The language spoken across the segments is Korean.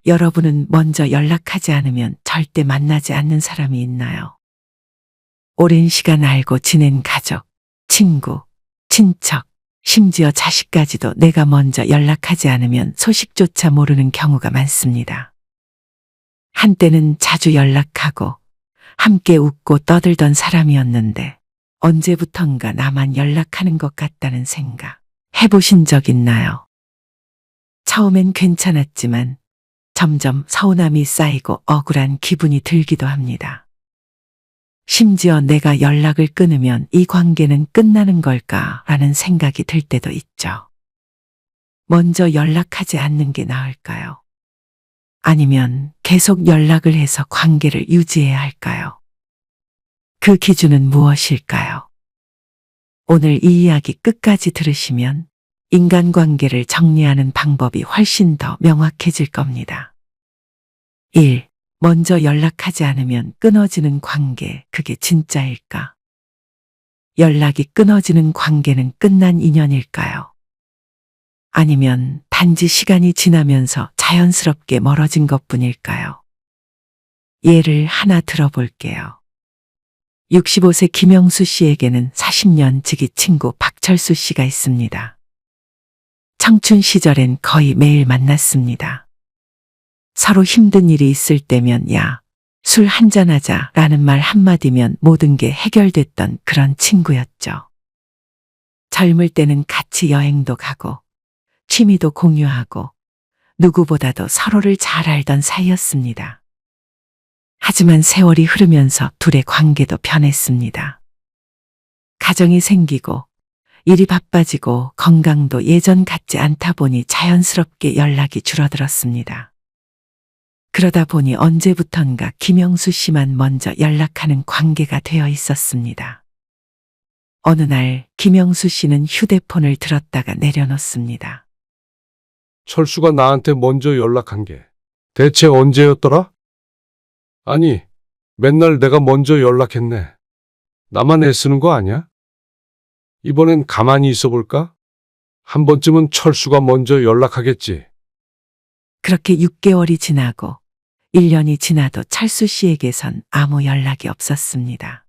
여러분은 먼저 연락하지 않으면 절대 만나지 않는 사람이 있나요? 오랜 시간 알고 지낸 가족, 친구, 친척, 심지어 자식까지도 내가 먼저 연락하지 않으면 소식조차 모르는 경우가 많습니다. 한때는 자주 연락하고 함께 웃고 떠들던 사람이었는데 언제부턴가 나만 연락하는 것 같다는 생각 해보신 적 있나요? 처음엔 괜찮았지만 점점 서운함이 쌓이고 억울한 기분이 들기도 합니다. 심지어 내가 연락을 끊으면 이 관계는 끝나는 걸까라는 생각이 들 때도 있죠. 먼저 연락하지 않는 게 나을까요? 아니면 계속 연락을 해서 관계를 유지해야 할까요? 그 기준은 무엇일까요? 오늘 이 이야기 끝까지 들으시면 인간관계를 정리하는 방법이 훨씬 더 명확해질 겁니다. 1. 먼저 연락하지 않으면 끊어지는 관계, 그게 진짜일까? 연락이 끊어지는 관계는 끝난 인연일까요? 아니면 단지 시간이 지나면서 자연스럽게 멀어진 것뿐일까요? 예를 하나 들어볼게요. 65세 김영수 씨에게는 40년 지기 친구 박철수 씨가 있습니다. 청춘 시절엔 거의 매일 만났습니다. 서로 힘든 일이 있을 때면 야, 술 한잔하자 라는 말 한마디면 모든 게 해결됐던 그런 친구였죠. 젊을 때는 같이 여행도 가고 취미도 공유하고 누구보다도 서로를 잘 알던 사이였습니다. 하지만 세월이 흐르면서 둘의 관계도 변했습니다. 가정이 생기고 일이 바빠지고 건강도 예전 같지 않다 보니 자연스럽게 연락이 줄어들었습니다. 그러다 보니 언제부턴가 김영수 씨만 먼저 연락하는 관계가 되어 있었습니다. 어느 날 김영수 씨는 휴대폰을 들었다가 내려놓습니다. 철수가 나한테 먼저 연락한 게 대체 언제였더라? 아니, 맨날 내가 먼저 연락했네. 나만 애쓰는 거 아니야? 이번엔 가만히 있어 볼까? 한 번쯤은 철수가 먼저 연락하겠지. 그렇게 6개월이 지나고 1년이 지나도 철수 씨에게선 아무 연락이 없었습니다.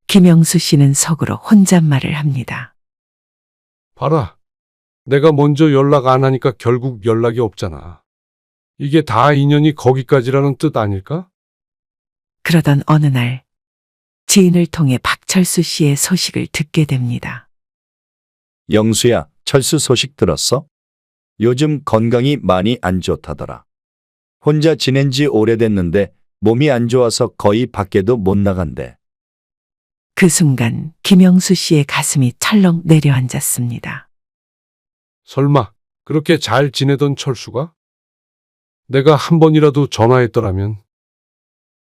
김영수 씨는 속으로 혼잣말을 합니다. 봐라. 내가 먼저 연락 안 하니까 결국 연락이 없잖아. 이게 다 인연이 거기까지라는 뜻 아닐까? 그러던 어느 날 지인을 통해 박철수 씨의 소식을 듣게 됩니다. 영수야, 철수 소식 들었어? 요즘 건강이 많이 안 좋다더라. 혼자 지낸 지 오래됐는데 몸이 안 좋아서 거의 밖에도 못 나간대. 그 순간 김영수 씨의 가슴이 철렁 내려앉았습니다. 설마 그렇게 잘 지내던 철수가? 내가 한 번이라도 전화했더라면,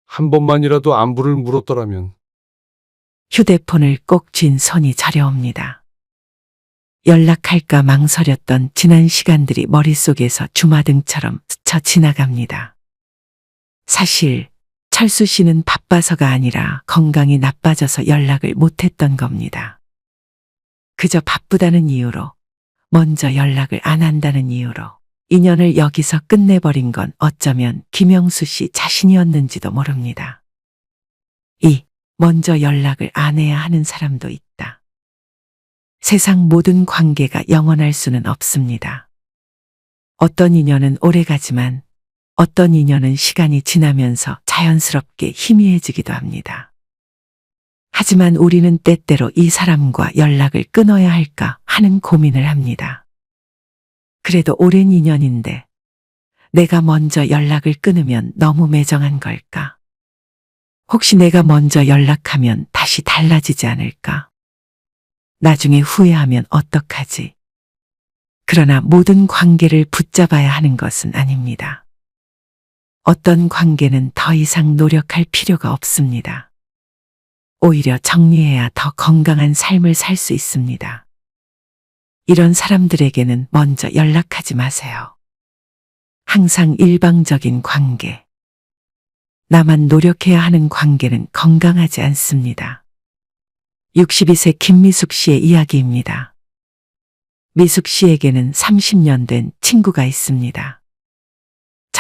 한 번만이라도 안부를 물었더라면. 휴대폰을 꼭 쥔 손이 저려옵니다. 연락할까 망설였던 지난 시간들이 머릿속에서 주마등처럼 스쳐 지나갑니다. 사실 철수 씨는 바빠서가 아니라 건강이 나빠져서 연락을 못했던 겁니다. 그저 바쁘다는 이유로, 먼저 연락을 안 한다는 이유로 인연을 여기서 끝내버린 건 어쩌면 김영수 씨 자신이었는지도 모릅니다. 2. 먼저 연락을 안 해야 하는 사람도 있다. 세상 모든 관계가 영원할 수는 없습니다. 어떤 인연은 오래가지만 어떤 인연은 시간이 지나면서 자연스럽게 희미해지기도 합니다. 하지만 우리는 때때로 이 사람과 연락을 끊어야 할까 하는 고민을 합니다. 그래도 오랜 인연인데 내가 먼저 연락을 끊으면 너무 매정한 걸까? 혹시 내가 먼저 연락하면 다시 달라지지 않을까? 나중에 후회하면 어떡하지? 그러나 모든 관계를 붙잡아야 하는 것은 아닙니다. 어떤 관계는 더 이상 노력할 필요가 없습니다. 오히려 정리해야 더 건강한 삶을 살 수 있습니다. 이런 사람들에게는 먼저 연락하지 마세요. 항상 일방적인 관계, 나만 노력해야 하는 관계는 건강하지 않습니다. 62세 김미숙 씨의 이야기입니다. 미숙 씨에게는 30년 된 친구가 있습니다.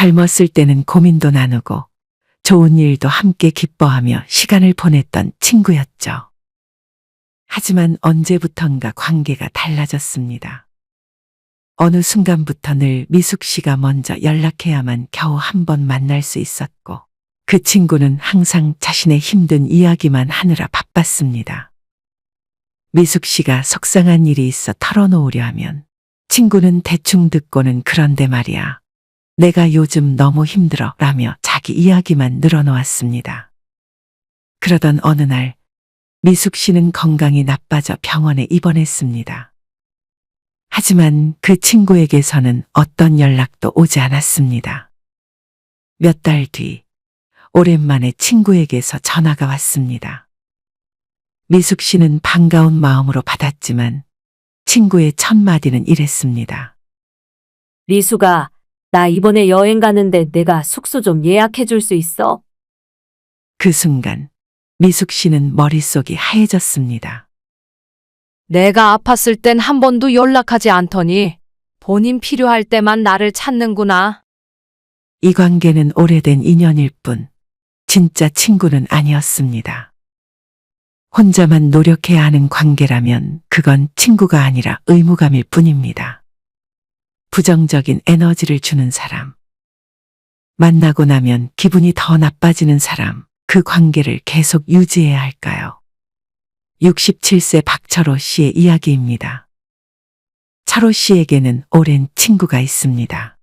젊었을 때는 고민도 나누고 좋은 일도 함께 기뻐하며 시간을 보냈던 친구였죠. 하지만 언제부턴가 관계가 달라졌습니다. 어느 순간부터 늘 미숙 씨가 먼저 연락해야만 겨우 한 번 만날 수 있었고, 그 친구는 항상 자신의 힘든 이야기만 하느라 바빴습니다. 미숙 씨가 속상한 일이 있어 털어놓으려 하면 친구는 대충 듣고는 그런데 말이야, 내가 요즘 너무 힘들어 라며 자기 이야기만 늘어놓았습니다. 그러던 어느 날 미숙 씨는 건강이 나빠져 병원에 입원했습니다. 하지만 그 친구에게서는 어떤 연락도 오지 않았습니다. 몇 달 뒤, 오랜만에 친구에게서 전화가 왔습니다. 미숙 씨는 반가운 마음으로 받았지만 친구의 첫 마디는 이랬습니다. 리수가, 나 이번에 여행 가는데 내가 숙소 좀 예약해 줄 수 있어? 그 순간 미숙 씨는 머릿속이 하얘졌습니다. 내가 아팠을 땐 한 번도 연락하지 않더니 본인 필요할 때만 나를 찾는구나. 이 관계는 오래된 인연일 뿐 진짜 친구는 아니었습니다. 혼자만 노력해야 하는 관계라면 그건 친구가 아니라 의무감일 뿐입니다. 부정적인 에너지를 주는 사람, 만나고 나면 기분이 더 나빠지는 사람, 그 관계를 계속 유지해야 할까요? 67세 박철호 씨의 이야기입니다. 철호 씨에게는 오랜 친구가 있습니다.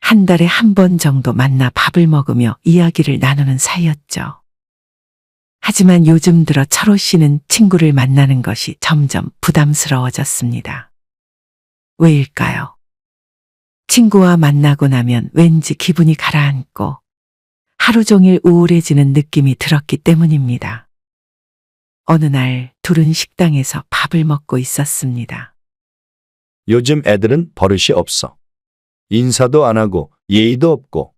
한 달에 한 번 정도 만나 밥을 먹으며 이야기를 나누는 사이였죠. 하지만 요즘 들어 철호 씨는 친구를 만나는 것이 점점 부담스러워졌습니다. 왜일까요? 친구와 만나고 나면 왠지 기분이 가라앉고 하루 종일 우울해지는 느낌이 들었기 때문입니다. 어느 날 둘은 식당에서 밥을 먹고 있었습니다. 요즘 애들은 버릇이 없어. 인사도 안 하고 예의도 없고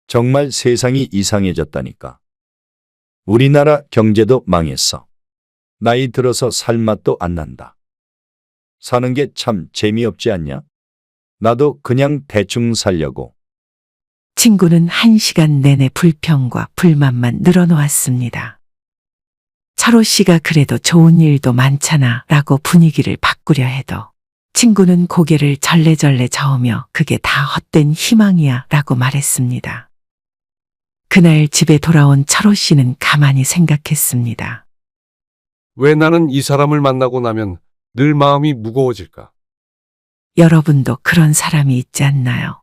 정말 세상이 이상해졌다니까. 우리나라 경제도 망했어. 나이 들어서 살맛도 안 난다. 사는 게 참 재미없지 않냐? 나도 그냥 대충 살려고. 친구는 1시간 내내 불평과 불만만 늘어놓았습니다. 철호 씨가 그래도 좋은 일도 많잖아 라고 분위기를 바꾸려 해도 친구는 고개를 절레절레 저으며 그게 다 헛된 희망이야 라고 말했습니다. 그날 집에 돌아온 철호 씨는 가만히 생각했습니다. 왜 나는 이 사람을 만나고 나면 늘 마음이 무거워질까? 여러분도 그런 사람이 있지 않나요?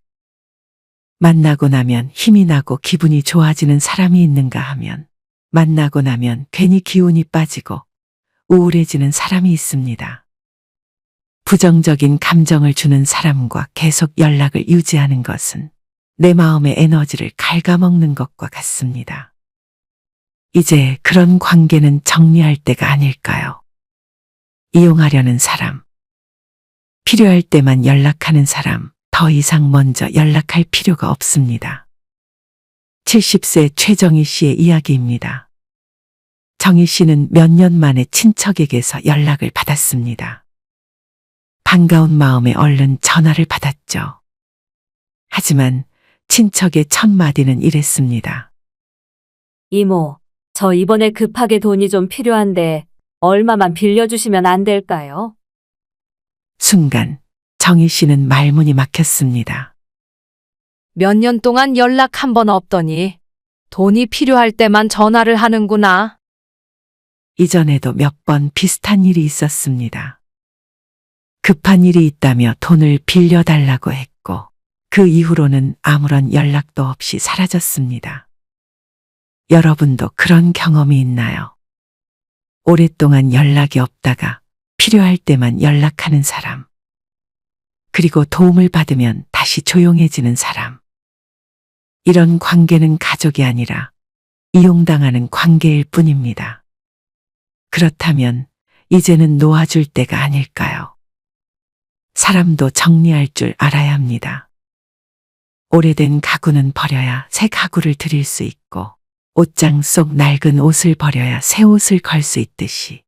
만나고 나면 힘이 나고 기분이 좋아지는 사람이 있는가 하면 만나고 나면 괜히 기운이 빠지고 우울해지는 사람이 있습니다. 부정적인 감정을 주는 사람과 계속 연락을 유지하는 것은 내 마음의 에너지를 갉아먹는 것과 같습니다. 이제 그런 관계는 정리할 때가 아닐까요? 이용하려는 사람, 필요할 때만 연락하는 사람, 더 이상 먼저 연락할 필요가 없습니다. 70세 최정희 씨의 이야기입니다. 정희 씨는 몇 년 만에 친척에게서 연락을 받았습니다. 반가운 마음에 얼른 전화를 받았죠. 하지만 친척의 첫 마디는 이랬습니다. 이모, 저 이번에 급하게 돈이 좀 필요한데 얼마만 빌려주시면 안 될까요? 순간 정희 씨는 말문이 막혔습니다. 몇 년 동안 연락 한 번 없더니 돈이 필요할 때만 전화를 하는구나. 이전에도 몇 번 비슷한 일이 있었습니다. 급한 일이 있다며 돈을 빌려달라고 했고 그 이후로는 아무런 연락도 없이 사라졌습니다. 여러분도 그런 경험이 있나요? 오랫동안 연락이 없다가 필요할 때만 연락하는 사람. 그리고 도움을 받으면 다시 조용해지는 사람. 이런 관계는 가족이 아니라 이용당하는 관계일 뿐입니다. 그렇다면 이제는 놓아줄 때가 아닐까요? 사람도 정리할 줄 알아야 합니다. 오래된 가구는 버려야 새 가구를 드릴 수 있고 옷장 속 낡은 옷을 버려야 새 옷을 걸 수 있듯이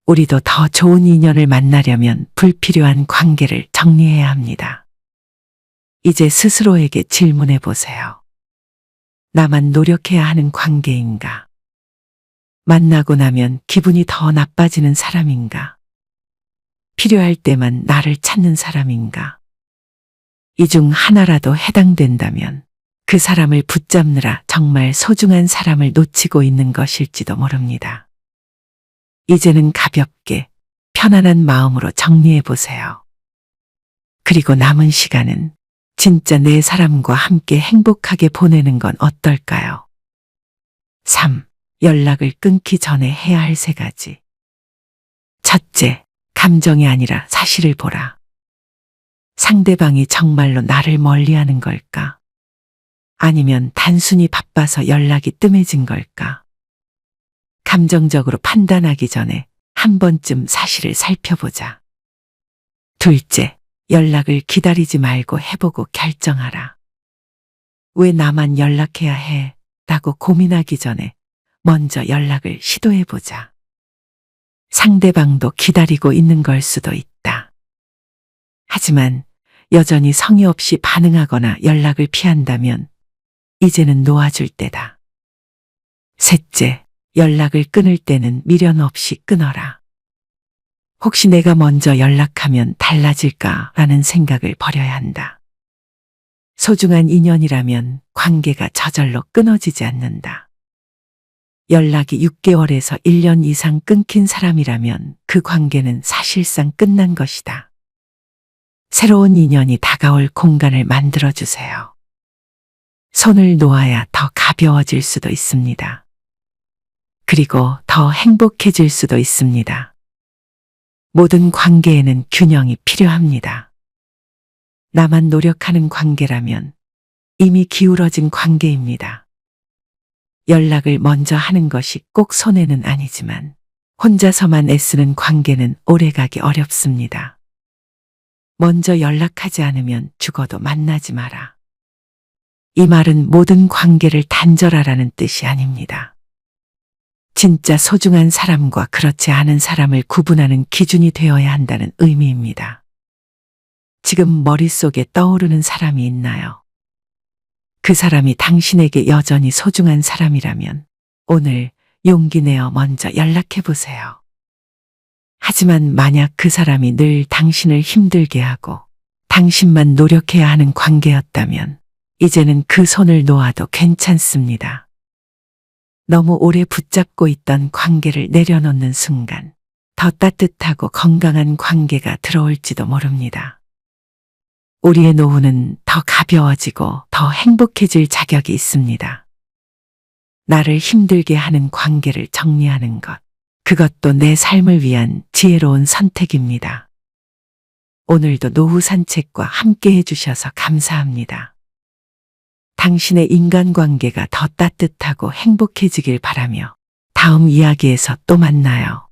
우리도 더 좋은 인연을 만나려면 불필요한 관계를 정리해야 합니다. 이제 스스로에게 질문해 보세요. 나만 노력해야 하는 관계인가? 만나고 나면 기분이 더 나빠지는 사람인가? 필요할 때만 나를 찾는 사람인가? 이 중 하나라도 해당된다면 그 사람을 붙잡느라 정말 소중한 사람을 놓치고 있는 것일지도 모릅니다. 이제는 가볍게 편안한 마음으로 정리해 보세요. 그리고 남은 시간은 진짜 내 사람과 함께 행복하게 보내는 건 어떨까요? 3. 연락을 끊기 전에 해야 할 3가지. 첫째, 감정이 아니라 사실을 보라. 상대방이 정말로 나를 멀리하는 걸까? 아니면 단순히 바빠서 연락이 뜸해진 걸까? 감정적으로 판단하기 전에 한 번쯤 사실을 살펴보자. 둘째, 연락을 기다리지 말고 해보고 결정하라. 왜 나만 연락해야 해? 라고 고민하기 전에 먼저 연락을 시도해보자. 상대방도 기다리고 있는 걸 수도 있다. 하지만 여전히 성의 없이 반응하거나 연락을 피한다면 이제는 놓아줄 때다. 셋째, 연락을 끊을 때는 미련 없이 끊어라. 혹시 내가 먼저 연락하면 달라질까라는 생각을 버려야 한다. 소중한 인연이라면 관계가 저절로 끊어지지 않는다. 연락이 6개월에서 1년 이상 끊긴 사람이라면 그 관계는 사실상 끝난 것이다. 새로운 인연이 다가올 공간을 만들어주세요. 손을 놓아야 더 가벼워질 수도 있습니다. 그리고 더 행복해질 수도 있습니다. 모든 관계에는 균형이 필요합니다. 나만 노력하는 관계라면 이미 기울어진 관계입니다. 연락을 먼저 하는 것이 꼭 손해는 아니지만 혼자서만 애쓰는 관계는 오래가기 어렵습니다. 먼저 연락하지 않으면 죽어도 만나지 마라. 이 말은 모든 관계를 단절하라는 뜻이 아닙니다. 진짜 소중한 사람과 그렇지 않은 사람을 구분하는 기준이 되어야 한다는 의미입니다. 지금 머릿속에 떠오르는 사람이 있나요? 그 사람이 당신에게 여전히 소중한 사람이라면 오늘 용기 내어 먼저 연락해 보세요. 하지만 만약 그 사람이 늘 당신을 힘들게 하고 당신만 노력해야 하는 관계였다면 이제는 그 손을 놓아도 괜찮습니다. 너무 오래 붙잡고 있던 관계를 내려놓는 순간 더 따뜻하고 건강한 관계가 들어올지도 모릅니다. 우리의 노후는 더 가벼워지고 더 행복해질 자격이 있습니다. 나를 힘들게 하는 관계를 정리하는 것, 그것도 내 삶을 위한 지혜로운 선택입니다. 오늘도 노후 산책과 함께 해주셔서 감사합니다. 당신의 인간관계가 더 따뜻하고 행복해지길 바라며 다음 이야기에서 또 만나요.